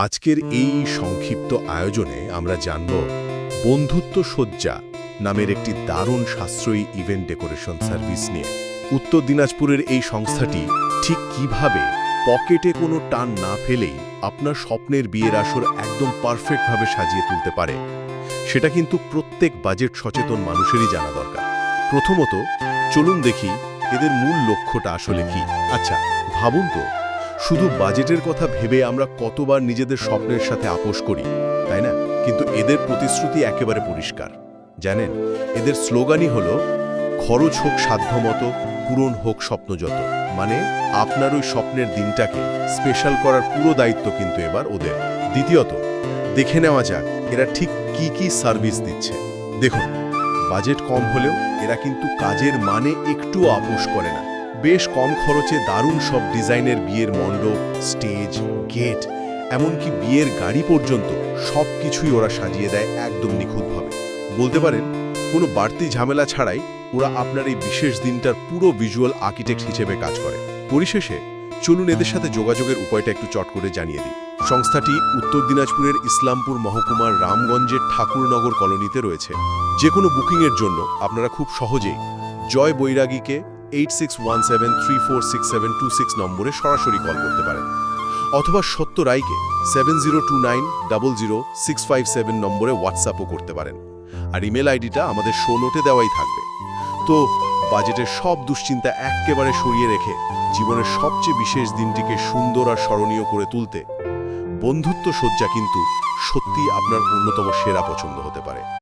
আজকের এই সংক্ষিপ্ত আয়োজনে আমরা জানব বন্ধুত্ব সজ্জা নামের একটি দারুণ সাশ্রয়ী ইভেন্ট ডেকোরেশন সার্ভিস নিয়ে। উত্তর দিনাজপুরের এই সংস্থাটি ঠিক কিভাবে পকেটে কোনো টান না ফেলেই আপনার স্বপ্নের বিয়ের আসর একদম পারফেক্টভাবে সাজিয়ে তুলতে পারে, সেটা কিন্তু প্রত্যেক বাজেট সচেতন মানুষেরই জানা দরকার। প্রথমত চলুন দেখি এদের মূল লক্ষ্যটা আসলে কি। আচ্ছা ভাবুন তো, শুধু বাজেটের কথা ভেবে আমরা কতবার নিজেদের স্বপ্নের সাথে আপোষ করি, তাই না? কিন্তু এদের প্রতিশ্রুতি একেবারে পরিষ্কার। জানেন, এদের স্লোগানই হলো খরচ হোক সাধ্যমতো, পূরণ হোক স্বপ্ন যত। মানে আপনার ওই স্বপ্নের দিনটাকে স্পেশাল করার পুরো দায়িত্ব কিন্তু এবার ওদের। দ্বিতীয়ত দেখে নেওয়া যাক এরা ঠিক কি কি সার্ভিস দিচ্ছে। দেখুন, বাজেট কম হলেও এরা কিন্তু কাজের মানে একটু আপোষ করে না। বেশ কম খরচে দারুণ সব ডিজাইনের বিয়ের মণ্ডপ, স্টেজ, গেট, এমনকি বিয়ের গাড়ি পর্যন্ত সব কিছুই ওরা সাজিয়ে দেয় একদম নিখুঁতভাবে। বলতে পারেন কোনো বাড়তি ঝামেলা ছাড়াই ওরা আপনার এই বিশেষ দিনটার পুরো ভিজুয়াল আর্কিটেক্ট হিসেবে কাজ করে। পরিশেষে চলুন এদের সাথে যোগাযোগের উপায়টা একটু চট করে জানিয়ে দিই। সংস্থাটি উত্তর দিনাজপুরের ইসলামপুর মহকুমার রামগঞ্জের ঠাকুরনগর কলোনিতে রয়েছে। যে কোনো বুকিংয়ের জন্য আপনারা খুব সহজেই জয় বৈরাগীকে 8617346726 নম্বরে সরাসরি কল করতে পারেন, অথবা সত্য রায়কে 7029000657 নম্বরে হোয়াটসঅ্যাপও করতে পারেন। আর ইমেল আইডিটা আমাদের শো নোটে দেওয়াই থাকবে। তো বাজেটের সব দুশ্চিন্তা একেবারে সরিয়ে রেখে জীবনের সবচেয়ে বিশেষ দিনটিকে সুন্দর আর স্মরণীয় করে তুলতে বন্ধুত্ব সজ্জা কিন্তু সত্যিই আপনার অন্যতম সেরা পছন্দ হতে পারে।